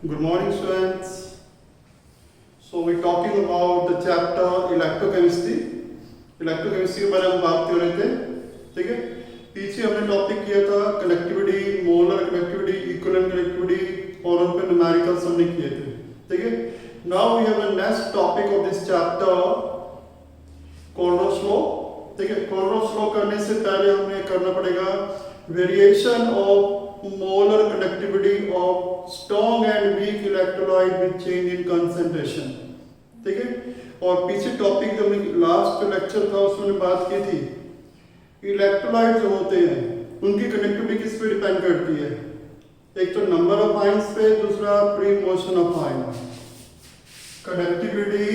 Good morning, students. So we're talking about the chapter electrochemistry. Electrochemistry के बारे में बात कर रहे थे, ठीक है। पीछे हमने टॉपिक किया था conductivity, molar conductivity, equivalent conductivity और उन पे न्यूमेरिकल्स हमने किए थे, ठीक है। Now we have the next topic of this chapter, कोल्डरोज लॉ, ठीक है। कोल्डरोज लॉ करने से पहले हमें करना पड़ेगा variation of molar conductivity of strong and weak electrolyte with change in concentration, ठीक है। और पीछे टॉपिक जो लास्ट लेक्चर था उसमें बात की थी, इलेक्ट्रोलाइट जो होते हैं उनकी कनेक्टिविटी किस पे डिपेंड करती है, एक तो नंबर ऑफ आयंस पे, दूसरा free motion of ion. Conductivity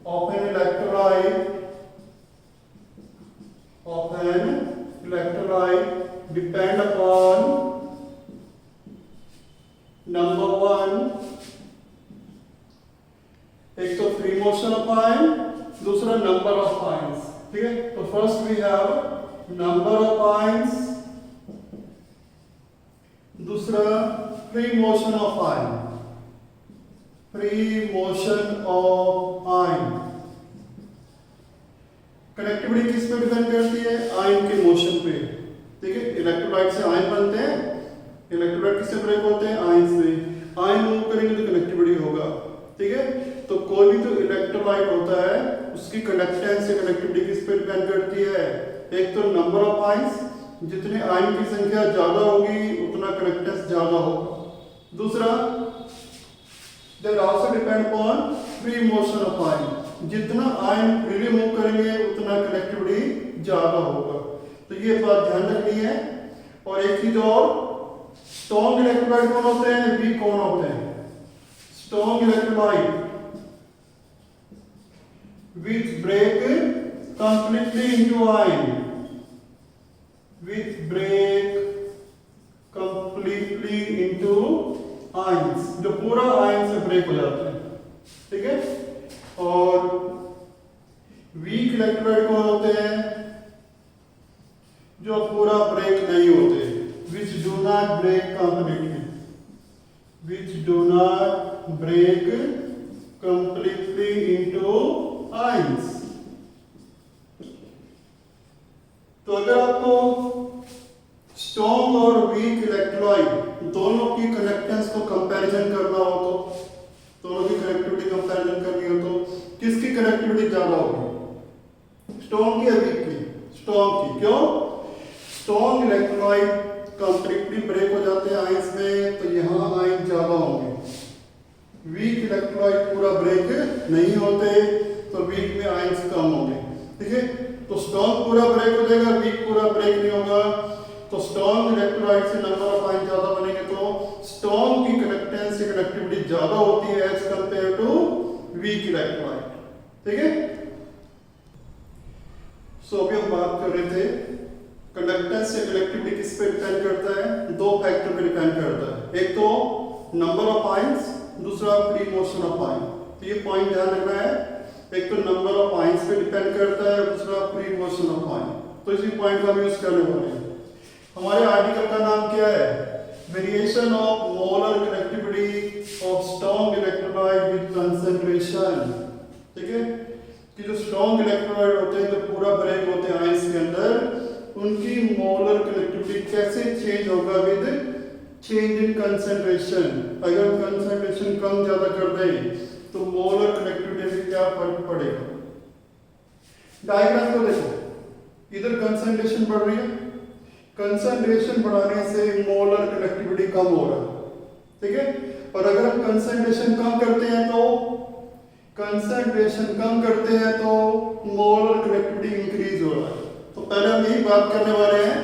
of an electrolyte depend upon number one, एक तो फ्री मोशन ऑफ आयन, दूसरा नंबर ऑफ आयंस, ठीक है। तो first we have number of ions, दूसरा free motion of ion, free motion of ion. Conductivity किस पे depend करती है, आयन के मोशन पे, ठीक है। इलेक्ट्रोलाइट से आयन बनते हैं, इलेक्ट्रोलाइट किससे ब्रेक होते हैं, आयन से। आयन मूव करेंगे तो कनेक्टिविटी होगा, ठीक है। तो कोई भी जो इलेक्ट्रोलाइट होता है उसकी कंडक्टेंस से कनेक्टिविटी किस पे डिपेंड करती है, एक तो नंबर ऑफ आयंस, जितने आयन की संख्या ज्यादा होगी उतना कनेक्टेंस ज्यादा होगा। दूसरा they also depend upon free motion of ion, जितना आयन फ्रीली मूव करेंगे उतना कनेक्टिविटी ज्यादा होगा। तो ये बात ध्यान रखनी है। और एक चीज और, स्ट्रॉन्ग इलेक्ट्रोलाइट कौन होते हैं, वीक कौन होते हैं। Strong electrolyte which break completely into ion, which break completely into ions, जो पूरा आयन से ब्रेक हो जाते हैं, ठीक है। और वीक इलेक्ट्रोलाइट कौन होते हैं, जो पूरा ब्रेक नहीं होते, which do not break completely, which do not break completely into ions। तो अगर आपको स्ट्रॉन्ग और वीक इलेक्ट्रोलाइट दोनों की कनेक्टेंस को कंपैरिजन करना हो, तो दोनों की कनेक्टिविटी कंपैरिजन करनी हो तो किसकी कनेक्टिविटी ज्यादा होगी, स्ट्रॉन्ग की या वीक की, स्ट्रॉन्ग की। क्यों, स्ट्रॉन्ग इलेक्ट्रोलाइट कंप्लीटली ब्रेक हो जाते हैं आयंस में, तो यहां आयन ज्यादा होंगे। वीक इलेक्ट्रोलाइट पूरा ब्रेक नहीं होते, तो वीक में आयंस कम होंगे, ठीक है। तो स्ट्रॉन्ग पूरा ब्रेक हो जाएगा, वीक पूरा ब्रेक नहीं होगा। तो स्ट्रॉन्ग इलेक्ट्रोलाइट से नंबर ऑफ आयन ज्यादा बनेंगे, तो स्ट्रॉन्ग की कनेक्टेंस से कनेक्टिविटी ज्यादा होती है as compare to weak electrolyte, ठीक है। सो अभी हम बात कर रहे थे कंडक्टेंस से कनेक्टिविटी किस पे डिपेंड करता है, दो फैक्टर पे डिपेंड करता है, एक तो नंबर ऑफ आयंस, दूसरा फ्री मोशन ऑफ आयन। तो ये पॉइंट ध्यान रखना है, एक तो नंबर ऑफ आयंस पे डिपेंड करता है, दूसरा फ्री मोशन ऑफ आयन। तो इसी पॉइंट का हम यूज करने वाले हैं। हमारे आर्टिकल का नाम क्या है, variation of molar connectivity of strong electrolyte with concentration, ठीक है। कि जो स्ट्रॉन्ग इलेक्ट्रोलाइट होते हैं, जो पूरा ब्रेक होते हैं आयंस के अंदर, उनकी मोलर कनेक्टिविटी कैसे चेंज होगा विद चेंज इन कंसंट्रेशन। अगर कंसंट्रेशन कम ज्यादा कर दें तो मोलर कनेक्टिविटी में क्या फर्क पड़ेगा। डायग्राम को देखो, इधर कंसंट्रेशन बढ़ रही है, कंसंट्रेशन बढ़ाने से मोलर कनेक्टिविटी कम हो रहा है, ठीक है। और अगर हम कंसंट्रेशन कम करते हैं तो मोलर कनेक्टिविटी इंक्रीज हो रहा है। तो पहले हम यही बात करने वाले हैं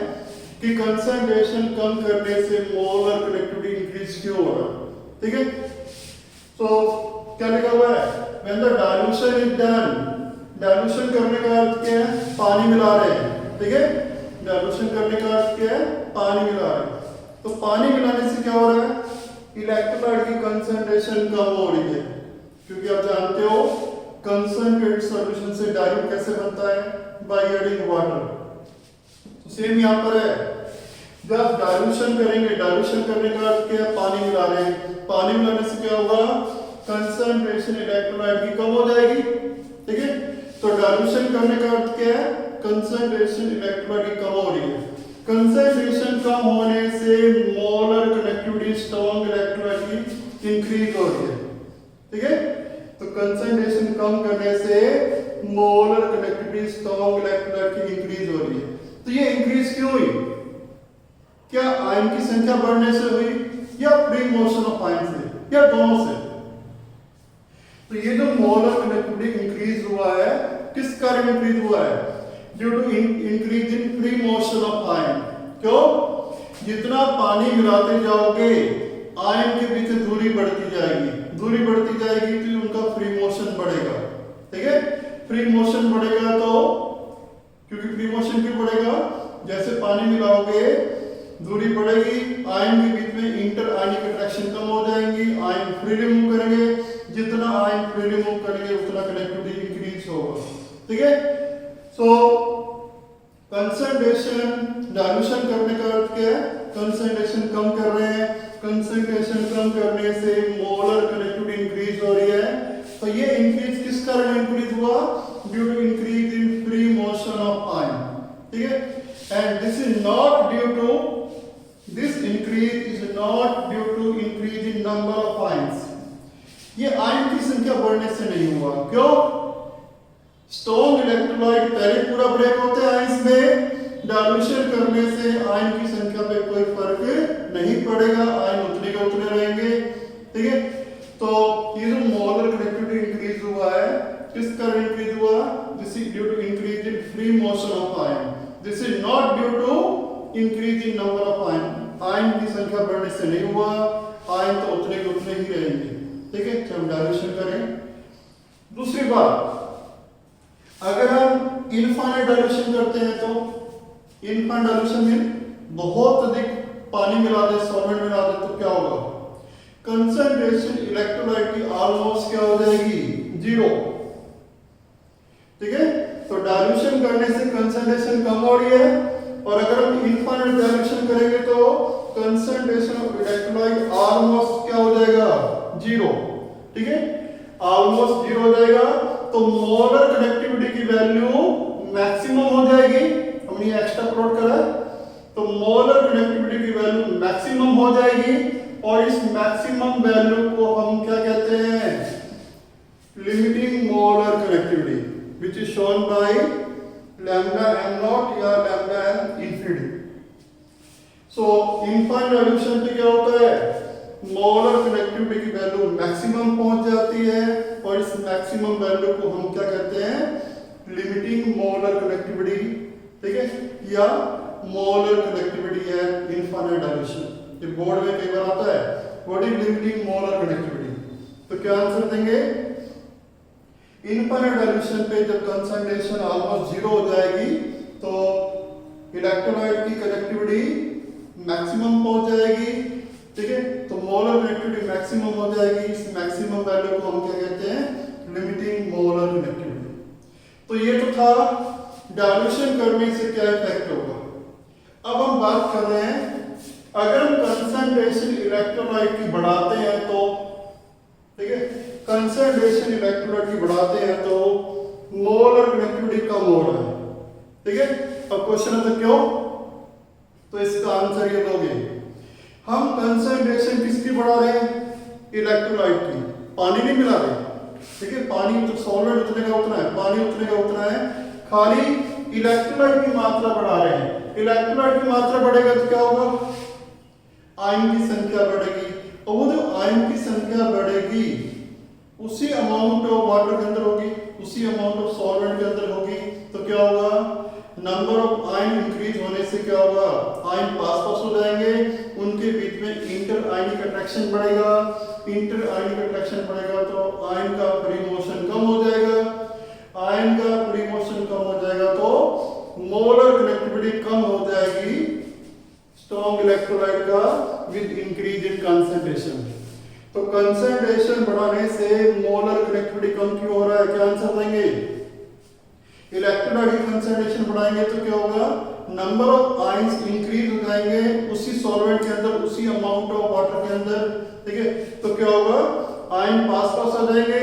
कि कंसंट्रेशन कम करने से मोलर कनेक्टिविटी इंक्रीज क्यों हो रहा है, ठीक है। तो क्या लिखा हुआ है, when the dilution is done, dilution करने का अर्थ क्या है, पानी मिला रहे हैं, ठीक है। डाइल्यूशन करने का अर्थ क्या है, पानी मिला रहे हैं। तो पानी मिलाने से क्या हो रहा है, इलेक्ट्रोलाइट की कंसंट्रेशन कम हो रही है, क्योंकि आप जानते हो कंसंट्रेटेड सॉल्यूशन से डाइल्यूट कैसे बनता है, बाय एडिंग वाटर। तो सेम यहां पर है, जब डाइल्यूशन करेंगे, डाइल्यूशन करने का अर्थ क्या है, पानी मिला रहे हैं, पानी मिलाने से क्या होगा, कंसंट्रेशन इलेक्ट्रोलाइट की कम हो जाएगी, ठीक है। तो डाइल्यूशन करने का अर्थ क्या है, कंसंट्रेशन इलेक्ट्रोलाइट की कम हो रही है। कंसंट्रेशन कम होने से मोलर कनेक्टिविटी स्ट्रॉन्ग इलेक्ट्रोलाइट की इंक्रीज हो रही है, ठीक है। तो कंसंट्रेशन कम करने से मोलर कनेक्टिविटी स्ट्रॉन्ग इलेक्ट्रोलाइट की इंक्रीज हो रही है। तो ये इंक्रीज क्यों हुई, क्या आयन की संख्या बढ़ने से हुई या फ्री मोशन ऑफ आयन से या दोनों से? तो ये जो मोलर कनेक्टिविटी इंक्रीज हुआ है किस कारण इंक्रीज हुआ है, due to increase in free motion of ion. क्यों, जितना पानी मिलाते जाओगे आयन के बीच दूरी बढ़ती जाएगी, दूरी बढ़ती जाएगी तो उनका फ्री मोशन बढ़ेगा, ठीक है। फ्री मोशन बढ़ेगा तो, क्योंकि फ्री मोशन क्यों बढ़ेगा, जैसे पानी मिलाओगे दूरी बढ़ेगी, आयन के बीच में इंटर आयनिक अट्रैक्शन कम हो जाएंगी, आयन फ्रीली मूव करेंगे, जितना आयन फ्रीली मूव करेंगे उतना कनेक्टिविटी इंक्रीज होगा, ठीक है। सो कंसंट्रेशन डाइल्यूशन करने का अर्थ क्या है, कंसंट्रेशन कम कर रहे हैं, कंसंट्रेशन कम करने से मोलर कनेक्टिविटी इंक्रीज हो रही है। तो ये इंक्रीज किस कारण इंक्रीज हुआ, due to increase in free motion of ion, ठीक है। And this is not due to, this increase is not due to increase in number of ions। ये आयन की संख्या बढ़ने से नहीं हुआ, क्यों, स्ट्रॉन्ग इलेक्ट्रोलाइट पहले पूरा ब्रेक होते हैं आयंस में, डाइल्यूशन करने से आयन की संख्या पे कोई फर्क नहीं पड़ेगा, आयन उतने के उतने रहेंगे, ठीक है। तो ये जो मोलर कनेक्टिविटी इंक्रीज हुआ है किस कारण इंक्रीज हुआ, this is due to increase in free motion of ion, this is not due to increase in number of ion. Ion की संख्या बढ़ने से नहीं हुआ, आयन तो उतने के उतने ही रहेंगे, ठीक है। जब डाइल्यूशन करें, दूसरी बात, अगर हम इनफाइनाइट डाइल्यूशन करते हैं तो इनफाइनाइट डाइल्यूशन में बहुत अधिक पानी मिला दे, सॉल्वेंट मिला दे तो क्या होगा, कंसंट्रेशन इलेक्ट्रोलाइट की ऑलमोस्ट क्या हो जाएगी, जीरो, ठीक है। तो डाइल्यूशन करने से कंसंट्रेशन कम हो रही है, और अगर हम इनफाइनाइट डाइल्यूशन करेंगे तो कंसंट्रेशन ऑफ इलेक्ट्रोलाइट ऑलमोस्ट क्या हो जाएगा, जीरो, ठीक है, ऑलमोस्ट जीरो हो जाएगा। तो मोलर कनेक्टिविटी की वैल्यू मैक्सिमम हो जाएगी, हमने ये एक्स्ट्रा प्लॉट करा है, तो मोलर कनेक्टिविटी की वैल्यू मैक्सिमम हो जाएगी, और इस मैक्सिमम वैल्यू को हम क्या कहते हैं, limiting molar connectivity, which is shown by lambda m not या लैम्डा m इंफिनिटी। सो इनफाइनाइट डाइल्यूशन पे क्या होता है, मोलर कनेक्टिविटी की वैल्यू मैक्सिमम पहुंच जाती है, और इस मैक्सिमम वैल्यू को हम क्या कहते हैं, लिमिटिंग मोलर कनेक्टिविटी, ठीक है, या मोलर कनेक्टिविटी है इनफाइनाइट डाइल्यूशन। ये बोर्ड में कई बार आता है, what is limiting molar connectivity, तो क्या आंसर देंगे, इनफाइनाइट डाइल्यूशन पे जब कंसंट्रेशन ऑलमोस्ट जीरो हो जाएगी तो इलेक्ट्रोलाइट की कनेक्टिविटी मैक्सिमम पहुंच जाएगी, ठीक है। तो मोलर कनेक्टिविटी मैक्सिमम हो जाएगी, इस मैक्सिमम वैल्यू को हम क्या कहते हैं, लिमिटिंग मोलर कनेक्टिविटी। तो ये तो था डाइल्यूशन करने से क्या इफेक्ट होगा। अब हम बात कर रहे हैं, अगर हम कंसंट्रेशन इलेक्ट्रोलाइट की बढ़ाते हैं तो, ठीक है, कंसंट्रेशन इलेक्ट्रोलाइट की बढ़ाते हैं तो मोलर कनेक्टिविटी कम हो रहा है, ठीक है। अब क्वेश्चन है तो क्यों, तो इसका आंसर ये दोगे, हम कंसंट्रेशन किसकी बढ़ा रहे हैं, इलेक्ट्रोलाइट की, पानी नहीं मिला रहे, ठीक है, पानी तो सॉल्वेंट उतने का उतना है, पानी उतने का उतना है, खाली इलेक्ट्रोलाइट की मात्रा बढ़ा रहे हैं। इलेक्ट्रोलाइट की मात्रा बढ़ेगा तो क्या होगा, आयन की संख्या बढ़ेगी, और वो जो आयन की संख्या बढ़ेगी उसी अमाउंट ऑफ वाटर के अंदर होगी, उसी अमाउंट ऑफ सॉल्वेंट के अंदर होगी, तो क्या होगा, नंबर ऑफ आयन इंक्रीज होने से क्या होगा, आयन पास हो जाएंगे, उनके बीच में इंटर आयनिक अट्रैक्शन बढ़ेगा, इंटर आयनिक अट्रैक्शन बढ़ेगा तो आयन का फ्री मोशन कम हो जाएगा, आयन का फ्री मोशन कम हो जाएगा तो मोलर कनेक्टिविटी कम हो जाएगी स्ट्रॉन्ग इलेक्ट्रोलाइट का विद इंक्रीज इन कंसंट्रेशन। तो कंसंट्रेशन बढ़ाने से मोलर कनेक्टिविटी कम क्यों हो रहा है, क्या आंसर देंगे, इलेक्ट्रोलाइट की कंसंट्रेशन बढ़ाएंगे तो क्या होगा, नंबर ऑफ आयंस इंक्रीज हो जाएंगे उसी सॉल्वेंट के अंदर, उसी अमाउंट ऑफ वाटर के अंदर, ठीक है। तो क्या होगा, आयन पास आ जाएंगे,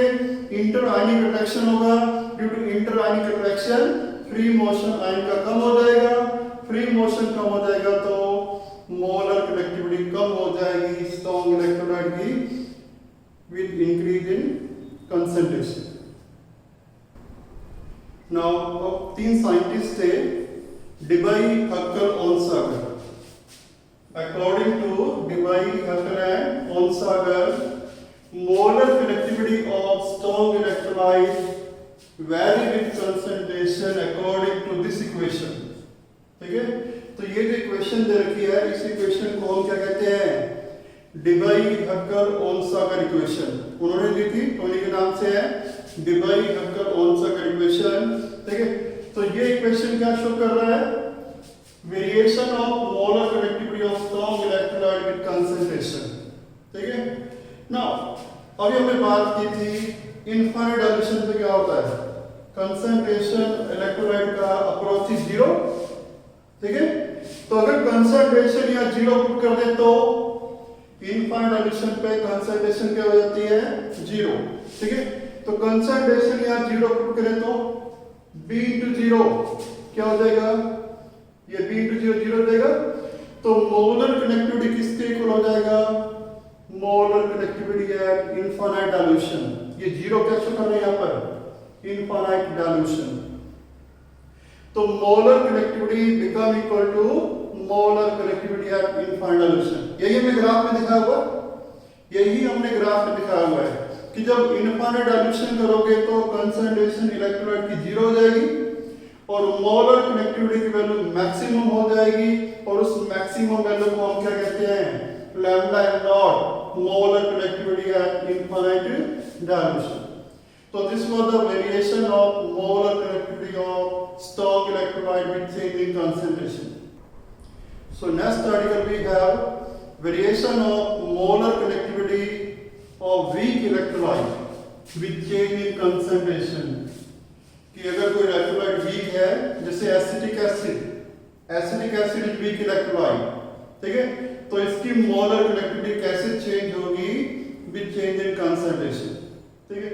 इंटर आयनिक अट्रैक्शन होगा, due to inter ionic attraction free motion ion का कम हो जाएगा, फ्री मोशन कम हो जाएगा तो मोलर कनेक्टिविटी कम हो जाएगी स्ट्रॉन्ग इलेक्ट्रोलाइट की with increase in concentration. Now अब 3 साइंटिस्ट थे, Debye, Hückel, Onsager. According to Debye, Hackel and Onsager, molar connectivity of strong electrolyte vary with concentration according to this equation, ठीक है। तो ये जो इक्वेशन दे रखी है, इस इक्वेशन को हम क्या कहते हैं, डिबाई, हक्कल, ओनसागर इक्वेशन। उन्होंने दी थी, टोनी के नाम से है डिबाई, हक्कल, ओनसागर इक्वेशन, ठीक है। तो ये इक्वेशन क्या शो कर रहा है, variation of molar connectivity of strong electrolyte with concentration, ठीक है। नाउ अभी हमने बात की थी इनफाइनाइट डाइल्यूशन पे क्या होता है, कंसंट्रेशन इलेक्ट्रोलाइट का अप्रोच इज 0, ठीक है। तो अगर कंसंट्रेशन या 0 पुट कर दे तो इनफाइनाइट डाइल्यूशन पे कंसंट्रेशन क्या हो जाती है, 0, ठीक है। तो कंसंट्रेशन या 0 पुट करें तो b into 0 क्या हो जाएगा, ये b into 0 0 देगा, तो मोलर कनेक्टिविटी किसके इक्वल हो जाएगा, molar connectivity at infinite dilution. ये 0 क्या शो कर रहे हैं यहाँ पर, इनफाइनाइट डाइल्यूशन। तो molar connectivity become equal to molar connectivity at infinite dilution. यही हमने ग्राफ में दिखाया हुआ, यही हमने ग्राफ में दिखाया हुआ है कि जब इनफाइनाइट डाइल्यूशन करोगे तो कंसंट्रेशन इलेक्ट्रोलाइट की 0 हो जाएगी और मोलर कनेक्टिविटी की वैल्यू मैक्सिमम हो जाएगी, और उस मैक्सिमम वैल्यू को हम क्या कहते हैं, lambda naught, molar connectivity at infinite dilution. तो this was the variation of molar connectivity of strong electrolyte with changing concentration. So next article we have variation of molar connectivity of weak electrolyte with change in concentration. कि अगर कोई electrolyte weak है, जैसे acetic acid, acetic acid is weak electrolyte, ठीक है। तो इसकी molar conductivity कैसे चेंज होगी विद चेंज इन कंसंट्रेशन, ठीक है।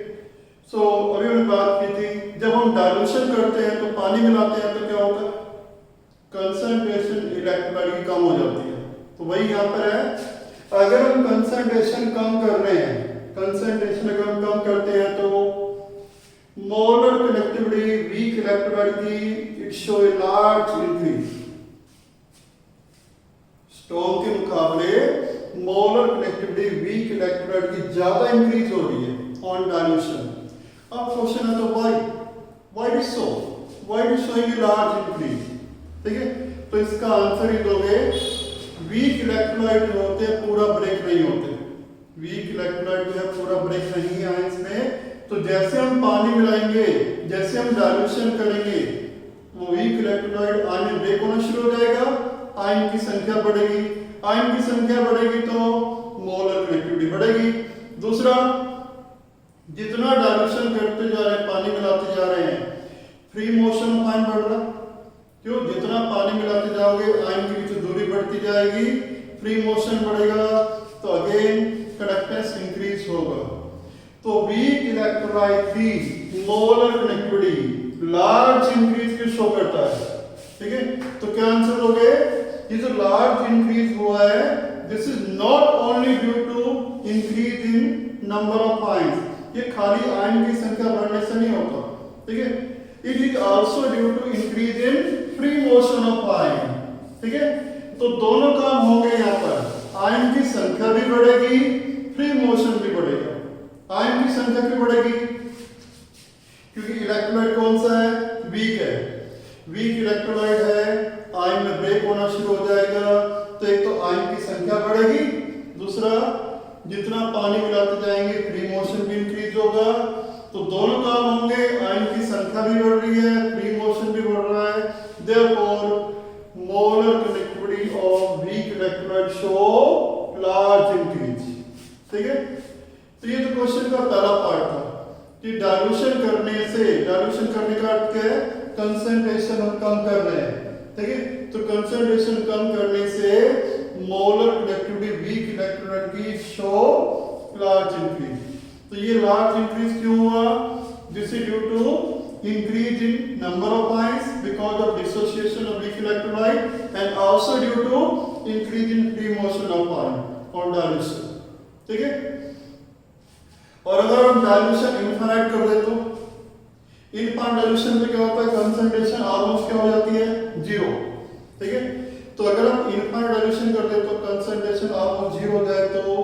सो अभी हमने बात की थी, जब हम डाइल्यूशन करते हैं तो पानी मिलाते हैं तो क्या होता है, कंसंट्रेशन इलेक्ट्रोलाइट की कम हो जाती है। तो वही यहाँ पर है, अगर हम कंसंट्रेशन कम कर रहे हैं, कंसंट्रेशन अगर हम कम करते हैं तो मोलर कनेक्टिविटी वीक इलेक्ट्रोलाइट की it show a large increase. Strong के मुकाबले मोलर कनेक्टिविटी वीक इलेक्ट्रोलाइट की ज्यादा इंक्रीज हो रही है ऑन डाइल्यूशन। अब क्वेश्चन है तो why is so, why is showing a large increase, ठीक है। तो इसका आंसर ही दोगे, वीक इलेक्ट्रोलाइट जो होते हैं पूरा ब्रेक नहीं होते, वीक इलेक्ट्रोलाइट जो है पूरा ब्रेक नहीं है आयंस में। तो जैसे हम पानी मिलाएंगे, जैसे हम डाइल्यूशन करेंगे, वो वीक इलेक्ट्रोलाइट आयन में ब्रेक होना शुरू हो जाएगा, आयन की संख्या बढ़ेगी, आयन की संख्या बढ़ेगी तो मोलर कनेक्टिविटी बढ़ेगी। दूसरा, जितना डाइल्यूशन करते जा रहे हैं, पानी मिलाते जा रहे हैं, फ्री मोशन ऑफ आयन बढ़ रहा, क्यों, जितना पानी मिलाते जाओगे आयन के बीच दूरी बढ़ती जाएगी, फ्री मोशन बढ़ेगा, तो अगेन कंडक्टेंस इंक्रीज होगा। तो वीक इलेक्ट्रोलाइट की मोलर कनेक्टिविटी लार्ज इंक्रीज की शो करता है, ठीक है। तो क्या आंसर दोगे, ये जो लार्ज इंक्रीज हुआ है, this is not only due to increase in number of ions, ये खाली आयन की संख्या बढ़ने से नहीं होता, ठीक है। It is also due to increase in free motion of ion, ठीक है। तो दोनों काम होंगे यहाँ पर, आयन की संख्या भी बढ़ेगी, फ्री मोशन भी बढ़ेगा। आयन की संख्या क्यों बढ़ेगी, क्योंकि इलेक्ट्रोलाइट कौन सा है, वीक है, वीक इलेक्ट्रोलाइट है, आयन में ब्रेक होना शुरू हो जाएगा, तो एक तो आयन की संख्या बढ़ेगी, दूसरा जितना पानी मिलाते जाएंगे फ्री मोशन भी इंक्रीज होगा। तो दोनों काम होंगे, आयन की संख्या भी बढ़ रही है, फ्री मोशन भी बढ़ रहा है, therefore molar connectivity of weak electrolyte show large increase, ठीक है। तो ये तो क्वेश्चन का पहला पार्ट था कि डाइल्यूशन करने से, डाइल्यूशन करने का अर्थ क्या है, कंसंट्रेशन हम कम कर रहे हैं, ठीक है। तो कंसंट्रेशन कम करने से मोलर कंडक्टिविटी वीक इलेक्ट्रोलाइट की शो लार्ज इंक्रीज। तो ये लार्ज इंक्रीज क्यों हुआ? This is due to increase in number of ions because of dissociation of weak electrolyte and also due to increase in free motion of ion or dilution। ठीक है। और अगर हम dilution infinite कर दे तो infinite dilution में क्या होता है? कंसंट्रेशन ऑलमोस्ट क्या हो जाती है? जीरो। ठीक है। तो अगर हम इनफाइनाइट डाइल्यूशन कर दे तो कंसंट्रेशन ऑलमोस्ट जीरो हो जाए तो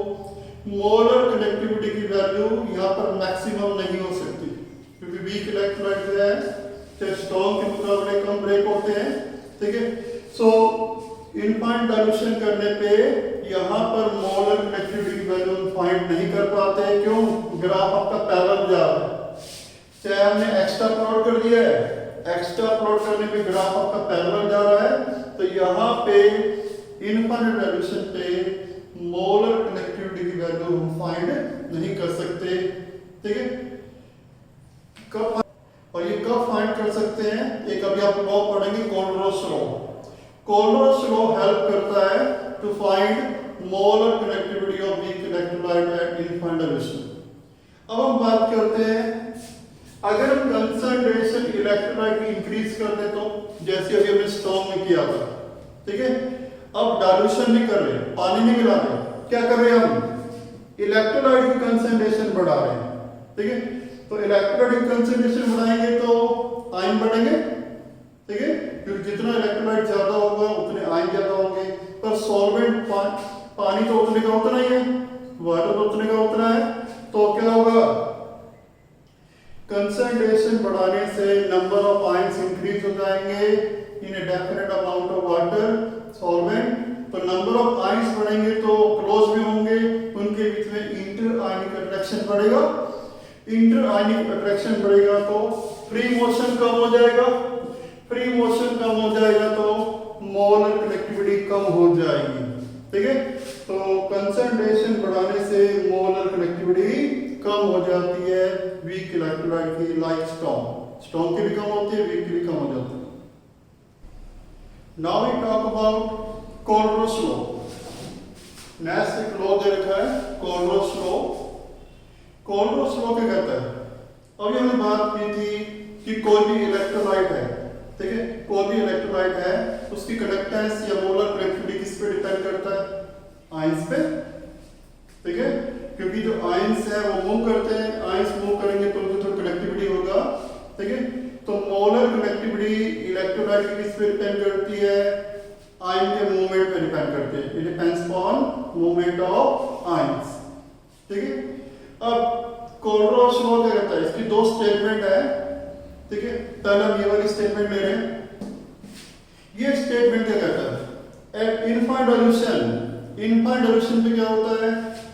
मोलर कंडक्टिविटी की वैल्यू यहाँ पर मैक्सिमम नहीं हो सकती, क्योंकि वीक इलेक्ट्रोलाइट जो है चाहे स्ट्रॉन्ग के मुकाबले कम ब्रेक होते हैं। ठीक है। सो इनफाइनाइट डाइल्यूशन करने पे यहाँ पर मोलर कंडक्टिविटी की वैल्यू हम फाइंड नहीं कर पाते। क्यों? ग्राफ आपका पैरेलल जा रहा है। चाहे हमने एक्स्ट्रा प्लॉट कर दिया है, एक्स्ट्रा प्लॉट करने पे ग्राफ आपका पैरेलल जा रहा है, तो यहाँ पे इनफाइनाइट डाइल्यूशन पे मोलर कंडक्टिविटी की वैल्यू हम फाइंड नहीं कर सकते। ठीक है। कब और ये कब फाइंड कर सकते हैं? एक अभी आप लॉ पढ़ेंगे, Kohlrausch law. Kohlrausch law help करता है to find molar conductivity of weak electrolyte at infinite dilution. अब हम बात करते हैं अगर हम कंसंट्रेशन इलेक्ट्रोलाइट की इंक्रीज कर दे तो, जैसे अभी हमने स्ट्रॉन्ग में किया था। ठीक है। अब डाइल्यूशन नहीं कर रहे, पानी नहीं मिला रहे, क्या कर रहे हैं हम? इलेक्ट्रोलाइट की कंसंट्रेशन बढ़ा रहे हैं। ठीक है। तो इलेक्ट्रोलाइट कंसंट्रेशन बढ़ाएंगे तो आयन बढ़ेंगे। ठीक है। क्योंकि जितना इलेक्ट्रोलाइट ज्यादा होगा उतने आयन ज्यादा होंगे। पर सॉल्वेंट पानी तो उतने का उतना ही है, वाटर तो उतने का उतना है, तो क्या होगा? कंसंट्रेशन बढ़ाने से नंबर ऑफ आयंस इंक्रीज हो जाएंगे in a definite amount of water solvent. तो नंबर ऑफ आयंस बढ़ेंगे तो क्लोज भी होंगे, उनके बीच में इंटर आयनिक अट्रैक्शन बढ़ेगा। इंटर आयनिक अट्रैक्शन बढ़ेगा तो फ्री मोशन कम हो जाएगा। फ्री मोशन कम हो जाएगा तो मोलर कंडक्टिविटी कम हो जाएगी। ठीक है। तो कंसंट्रेशन बढ़ाने से मोलर कंडक्टिविटी कम हो जाती है वीक इलेक्ट्रोलाइट की, लाइक स्ट्रॉन्ग की भी कम होती है, वीक की भी कम हो जाती है। Now we talk about Kohlrausch law. Next एक लॉ दे रखा है, कोलरोस लॉ। कोलरोस लॉ क्या कहता है? अभी हमने बात की थी कि कोई भी इलेक्ट्रोलाइट है, ठीक है, कोई भी इलेक्ट्रोलाइट है, उसकी कंडक्टेंस या मोलर कंडक्टिविटी किस पे डिपेंड करता है? आयंस पे। ठीक है। क्योंकि जो आयंस है वो मूव करते हैं, आयंस मूव करेंगे तो उनकी थोड़ी कंडक्टिविटी होगा। ठीक है। तो मोलर कंडक्टिविटी इलेक्ट्रोलाइट की किस पे डिपेंड करती है? आयन के मूवमेंट पे डिपेंड करती है। It depends on movement of ions. ठीक है। अब कोलरोस लॉ क्या कहता है? इसकी दो स्टेटमेंट है। ठीक है। पहले हम ये वाली स्टेटमेंट ले रहे हैं। ये स्टेटमेंट क्या कहता है? At infinite dilution, infinite dilution पे क्या होता है?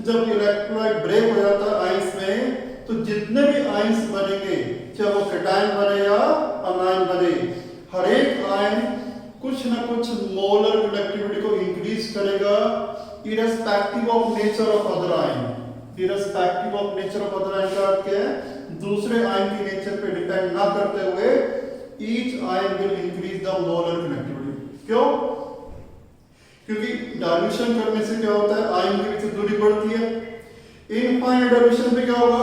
जब इलेक्ट्रोलाइट ब्रेक हो जाता है आयंस में, तो जितने भी आयंस बनेंगे, चाहे वो कैटायन बने या अनायन बने, हर एक आयन कुछ ना कुछ मोलर कंडक्टिविटी को इंक्रीज करेगा irrespective of nature of other ion. Irrespective of nature of other ion का अर्थ क्या है? दूसरे आयन की नेचर पे डिपेंड ना करते हुए each ion will increase the molar conductivity. क्यों? क्योंकि डाइल्यूशन करने से क्या होता है? आयन के बीच दूरी बढ़ती है। इनफाइनाइट डाइल्यूशन पे क्या होगा?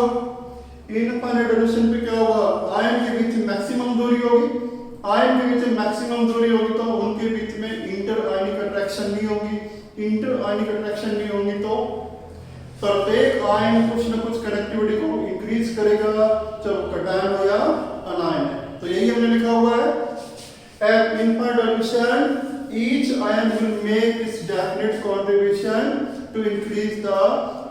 इनफाइनाइट डाइल्यूशन पे क्या होगा? आयन के बीच मैक्सिमम दूरी होगी। आयन के बीच मैक्सिमम दूरी होगी तो उनके बीच में इंटर आयनिक अट्रैक्शन नहीं होगी। इंटर आयनिक अट्रैक्शन नहीं होगी तो प्रत्येक आयन कुछ ना कुछ कनेक्टिविटी को इंक्रीज करेगा, चाहे वो कैटायन हो या अनायन है। तो यही हमने लिखा हुआ है, at infinite dilution each ion will make its definite contribution to increase the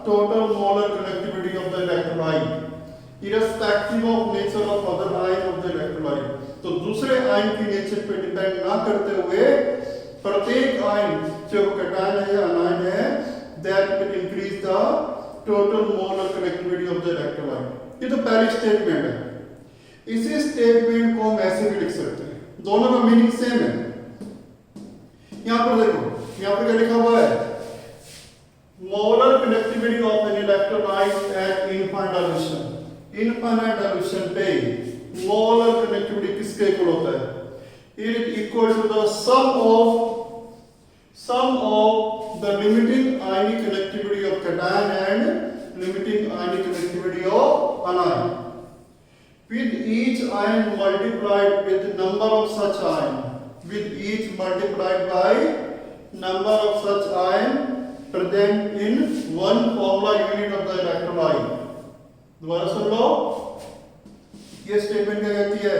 total molar conductivity of the electrolyte irrespective of nature of other ion of the electrolyte। तो दूसरे आयन की नेचर पे डिपेंड ना करते हुए प्रत्येक ion, चाहे वो कैटायन है या अनायन है, that will increase the total molar conductivity of the electrolyte। ये तो पहली स्टेटमेंट है। इसी स्टेटमेंट को हम ऐसे भी लिख सकते हैं, दोनों का मीनिंग सेम है। यहां पर देखो, यहां पर क्या लिखा हुआ है? Molar conductivity of an electrolyte at infinite dilution. Infinite dilution पे मोलर कंडक्टिविटी किसके इक्वल होता है? it is equal to the sum of the limiting ionic connectivity of cation and limiting ionic connectivity of anion. With each ion multiplied with number of such ion, with each multiplied by number of such ion present in one formula unit of the electrolyte. दोबारा सुन लो, ये statement क्या कहती है?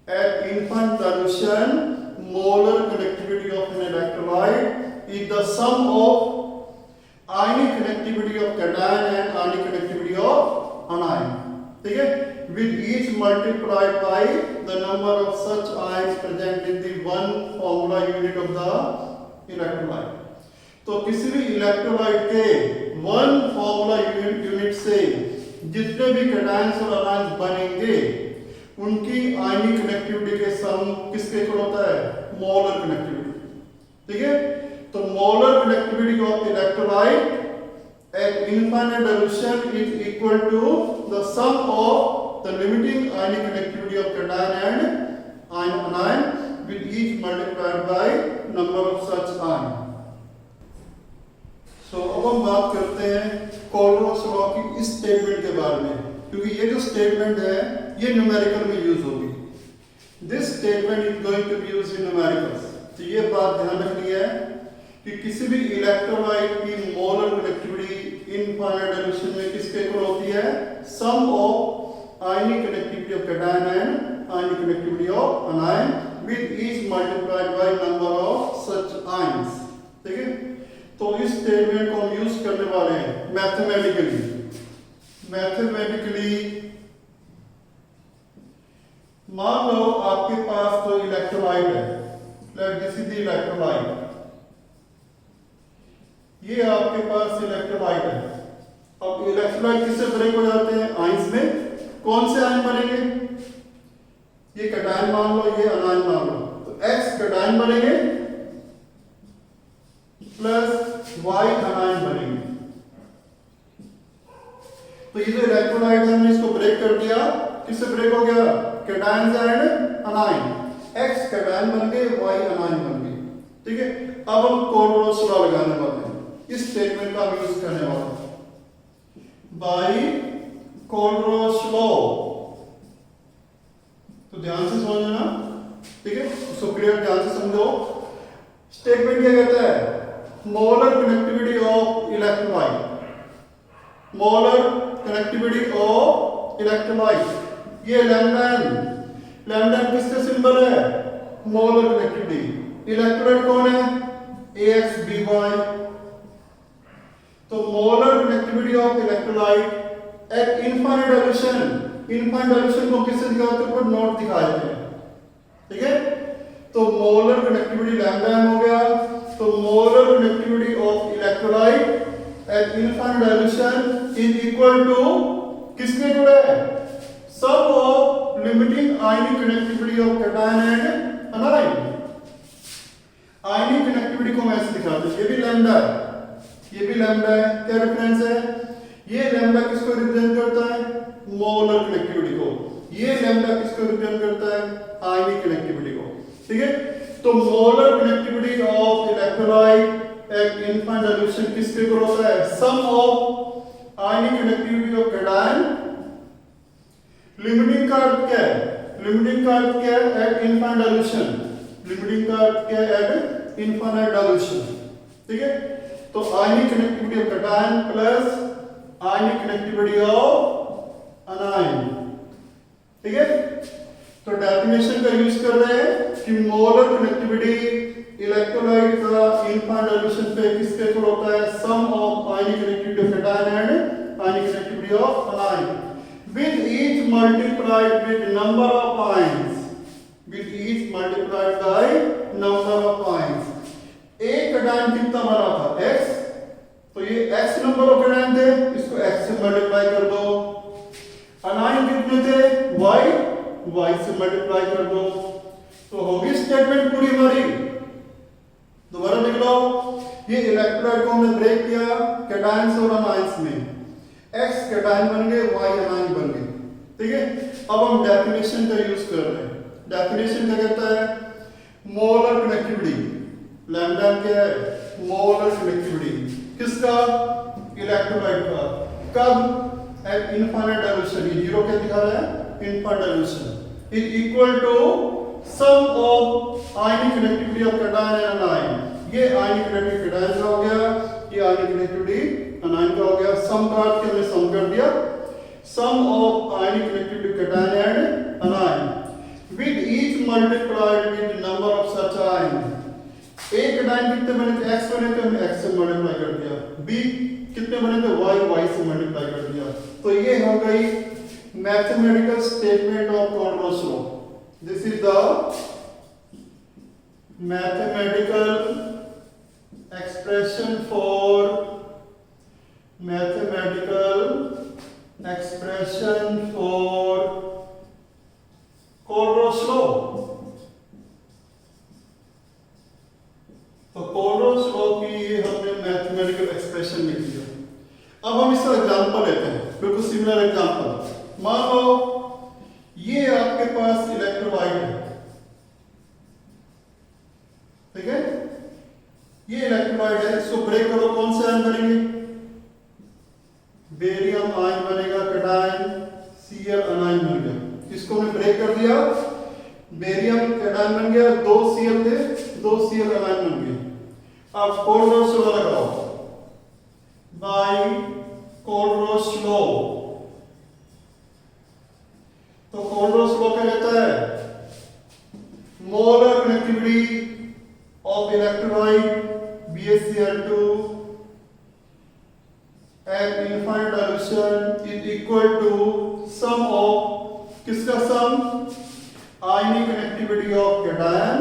At infant solution, molar connectivity of an electrolyte is the sum of ionic connectivity of cation and ionic connectivity of anion. ठीक है? With each multiplied by the number of such ions present in the one formula unit of the electrolyte. तो किसी भी electrolyte के one formula unit से जितने भी cations और आयंस बनेंगे उनकी आयनिक कनेक्टिविटी के सम किसके इक्वल होता है? Molar connectivity. ठीक है? तो molar connectivity of electrolyte at infinite dilution is equal to the sum of the limiting ionic connectivity of cation and anion with each multiplied by number of such ion. So अब हम बात करते हैं कोलरोस law की इस statement के बारे में, क्योंकि ये जो स्टेटमेंट है ये न्यूमेरिकल में यूज होगी. This statement is going to be used in numericals. तो ये बात ध्यान रखनी है कि किसी भी इलेक्ट्रोलाइट की मोलर कनेक्टिविटी इनफाइनाइट डाइल्यूशन में किसके इक्वल होती है? Sum of ionic connectivity of cation and ionic connectivity of anion with each multiplied by number of such ions. ठीक है? तो इस स्टेटमेंट को हम यूज करने वाले हैं मैथमेटिकली. मान लो आपके पास कोई इलेक्ट्रोलाइट है, let this is the electrolyte. ये आपके पास इलेक्ट्रोलाइट है. अब इलेक्ट्रोलाइट किससे ब्रेक हो जाते हैं? आयंस में. कौन से आयन बनेंगे? ये कैटायन मान लो, ये अनायन मान लो. तो X कैटायन बनेंगे प्लस Y अनायन बनेंगे. तो ये जो इलेक्ट्रोलाइट है हमने इसको ब्रेक कर दिया. किससे ब्रेक हो गया? Cation and अनायन. X कैटायन बन गए, Y अनायन बन गए. ठीक है? अब हम कोलरोस लॉ लगाने वाले हैं. इस स्टेटमेंट का हम यूज करने वाले हैं. By Kohlrausch law. तो ध्यान से समझना. ठीक है? सो क्लियर, ध्यान से समझो. स्टेटमेंट क्या कहता है? Molar connectivity of electrolyte. Molar connectivity of electrolyte. ये लैम्डा किसका सिंबल है? Molar conductivity. इलेक्ट्रोलाइट कौन है? AXBY. तो molar connectivity of electrolyte at infinite dilution. Infinite dilution को किससे दिखाते हैं? नोट दिखाए थे. ठीक है? तो मोलर कनेक्टिविटी लैम्डा हो गया. तो molar connectivity of electrolyte at infinite dilution is equal to किसके इक्वल है? Sum of limiting ionic connectivity of cation and anion. Ionic conductivity को हम ऐसे दिखाते हैं. ये भी लैम्डा है, ये भी लैम्डा है. क्या रेफरेंस है? ये लैम्डा किसको रिप्रेजेंट करता है? मोलर कनेक्टिविटी को. ये लैम्डा किसको रिप्रेजेंट करता है? आयनिक कनेक्टिविटी को. ठीक है? तो molar connectivity of electrolyte at infinite dilution किसके इक्वल होता है? Sum of ionic connectivity of cation. Limiting का अर्थ क्या है? लिमिटिंग का अर्थ क्या है? At infinite dilution. लिमिटिंग का अर्थ क्या है? At infinite dilution. ठीक है? तो ionic connectivity of cation plus ionic connectivity of anion. ठीक है? तो डेफिनेशन का यूज कर रहे हैं कि मोलर कनेक्टिविटी इलेक्ट्रोलाइट का इनफाइनाइट डाइल्यूशन पे किसके इक्वल होता है? Sum of ionic connectivity of cation and ionic connectivity of anion with each multiplied with number of ions. With each multiplied by number of ions. एक cation कितना बना था? X. तो ये X नंबर ऑफ कैटायन थे, इसको X से multiply कर दो. अनायन कितने थे? Y से मल्टीप्लाई कर दो. तो होगी स्टेटमेंट पूरी हमारी. दोबारा देख लो. ये इलेक्ट्रोलाइट को हमने ब्रेक किया कैटायंस और अनायंस में. X कैटायन बन गए, Y अनायन बन गए. ठीक है? अब हम डेफिनेशन का यूज कर रहे हैं. डेफिनेशन क्या कहता है? मोलर कनेक्टिविटी, लैम्डा क्या है? मोलर कनेक्टिविटी किसका? इलेक्ट्रोलाइट का। कब? एट इनफाइनाइट डाइल्यूशन, ये जीरो क्या दिखा रहा है? Infinite dilution is equal to sum of ionic connectivity of cation and ion. ये आयनिक कनेक्टिविटी कैटायन का हो गया, ये आयनिक कनेक्टिविटी अनायन का हो गया। सम का अर्थ हमने सम कर दिया, sum of ionic connectivity cation and anion with each multiplied with number of such ion. एक कैटायन कितने बने थे? x बने थे, हमने x से मल्टीप्लाई कर दिया। b कितने बने थे? y से मल्टीप्लाई कर दिया। तो ये हो गई mathematical statement of Kohlrausch law. This is the mathematical expression for Kohlrausch law. तो कोलरोस लॉ की हमने मैथमेटिकल एक्सप्रेशन लिख दिया। अब हम इसका एग्जांपल लेते हैं, बिल्कुल सिमिलर एग्जांपल। मान लो ये आपके पास इलेक्ट्रोलाइट है, ठीक है? ये इलेक्ट्रोलाइट है, इसको ब्रेक करो, कौन से आयन बनेंगे? बेरियम आयन बनेगा, कैटायन Cl अनायन बन गया। इसको हमने ब्रेक कर दिया, बेरियम कैटायन बन गया, 2 Cl थे, 2 Cl अनायन बन गए। अब कोलरोस लॉ लगाओ, बाय कोलरोस लॉ। तो कोलरोस लॉ क्या कहता है? Molar connectivity of electrolyte BaCl2 at infinite dilution is equal to sum of, किसका sum? Ionic connectivity of cation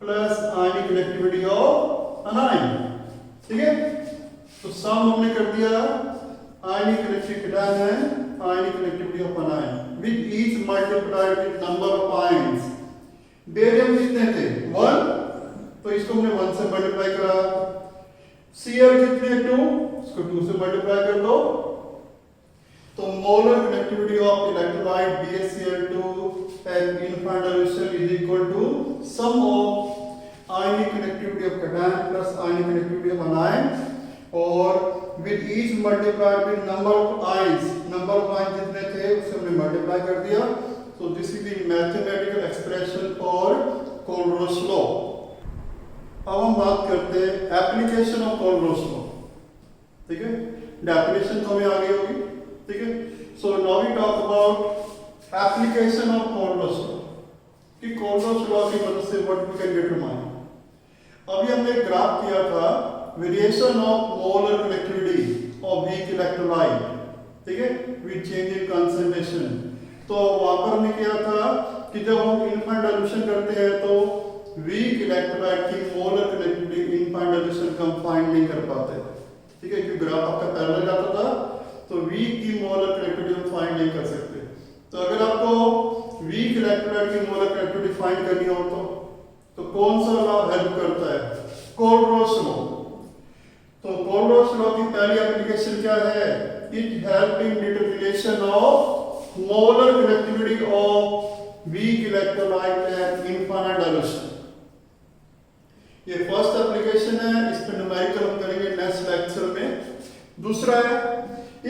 plus ionic connectivity of anion, ठीक है? तो सम हमने कर दिया, आयनिक कनेक्टिविटी कैटायन है, ionic connectivity of anion with each multiplied with number of ions. Barium कितने थे? 1, तो इसको हमने 1 से मल्टीप्लाई करा। Cl कितने? 2, इसको 2 से मल्टीप्लाई कर दो। तो molar connectivity of electrolyte BaCl2 at infinite dilution is equal to sum of ionic connectivity of cation plus ionic connectivity of anion, और with each multiplied with number of ions, number of ions जितने थे उसे हमने multiply कर दिया। So this is the mathematical expression for Kohlrausch law. अब हम बात करते हैं एप्लीकेशन ऑफ कोलरोस लॉ, ठीक है? डेफिनेशन तो हमें आ गई होगी, ठीक है? So now we talk about application of Kohlrausch law, कि कोलरोस लॉ की मदद से व्हाट वी कैन डिटरमाइन। अभी हमने एक ग्राफ किया था, variation of molar connectivity of weak electrolyte, ठीक है, विद चेंज इन कंसंट्रेशन। तो वहां पर हमने किया था कि जब हम इनफाइनाइट डाइल्यूशन करते हैं तो वीक इलेक्ट्रोलाइट की मोलर कनेक्टिविटी इनफाइनाइट डाइल्यूशन को हम फाइंड नहीं कर पाते, ठीक है? क्योंकि ग्राफ आपका पैरेलल जाता था, तो वीक की मोलर कनेक्टिविटी हम फाइंड नहीं कर सकते। तो अगर आपको वीक इलेक्ट्रोलाइट की मोलर कनेक्टिविटी फाइंड करनी हो तो कौन सा लॉ हेल्प करता है? कोलरोस लॉ। तो कोलरोस लॉ की पहली एप्लीकेशन क्या है? It help in determination of molar connectivity of weak electrolyte at infinite dilution. ये फर्स्ट एप्लीकेशन है, इस पे न्यूमेरिकल हम करेंगे नेक्स्ट लेक्चर में। दूसरा है,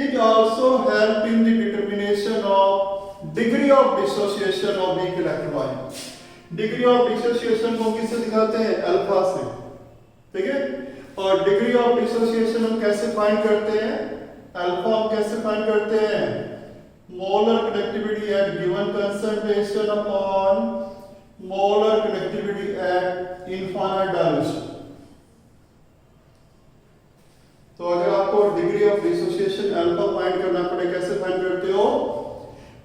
it also help in the determination of degree of dissociation of weak electrolyte. Degree of dissociation को किससे दिखाते हैं? अल्फा से, ठीक है? और डिग्री ऑफ डिसोसिएशन हम कैसे फाइंड करते हैं? अल्फा हम कैसे फाइंड करते हैं? Molar connectivity at given concentration upon molar connectivity at infinite dilution. तो अगर आपको degree of dissociation alpha find करना पड़े, कैसे फाइंड करते हो?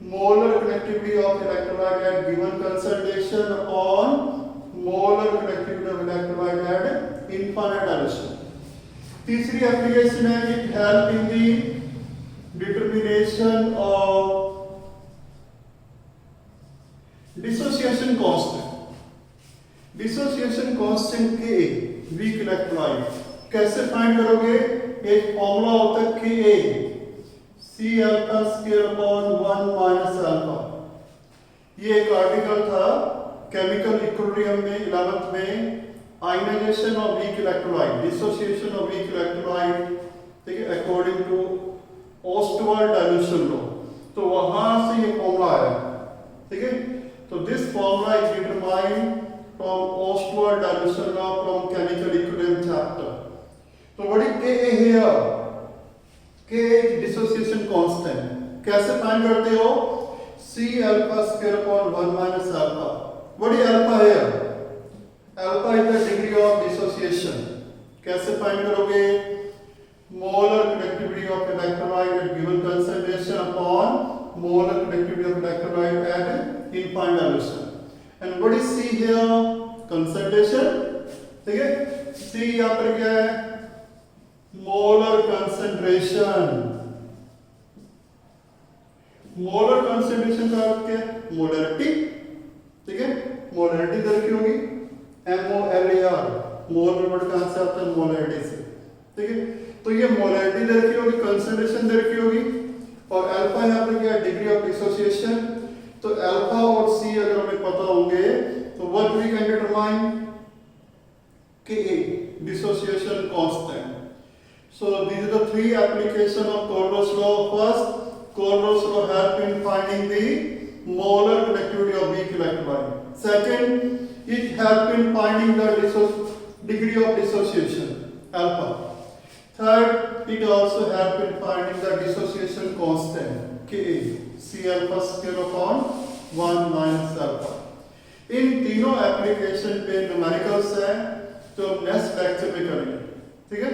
Molar connectivity of electrolyte at given concentration upon molar connectivity of electrolyte at infinite dilution. तीसरी application है, it help in the determination of dissociation constant. Dissociation constant के weak electrolyte कैसे find करोगे? एक फॉर्मूला होता है Ka, C alpha square upon 1 minus alpha। ये एक आर्टिकल था केमिकल इक्विलिब्रियम में 11th में, ionization of weak electrolyte, dissociation of weak electrolyte, ठीक है, according to Ostwald dilution law. तो वहां से ये फॉर्मूला आया, ठीक है। तो this formula is determined from Ostwald dilution law from chemical equilibrium chapter. तो what is K here? K dissociation constant कैसे फाइंड करते हो? C alpha square upon 1 minus alpha. What is alpha here? Alpha is the degree of dissociation. कैसे find करोगे? Molar conductivity of electrolyte at given concentration upon molar conductivity of electrolyte at infinite dilution. And what is C here? Concentration. ठीक है? C यहाँ पर क्या है? Molar concentration. Molar concentration का अर्थ क्या है? मोलरिटी, ठीक है। मोलरिटी दर की होगी MOLAR, मोलर वर्ड कहां से आता है? मोलरिटी से, ठीक है। तो ये मोलरिटी दर की होगी, कंसंट्रेशन दर की होगी, और अल्फा यहाँ पे क्या है? Degree of dissociation. तो अल्फा और सी अगर हमें पता होंगे तो व्हाट वी कैन डिटरमाइन? के dissociation constant. So these are the three application of Colburn's law. First, Colburn's law help in finding the molar conductivity of weak electrolyte. Second, it help in finding the degree of dissociation, alpha. Third, it also help in finding the dissociation constant, Ka, C alpha square upon 1 minus alpha. इन तीनों application पे numericals है, तो next lecture में करेंगे, ठीक है।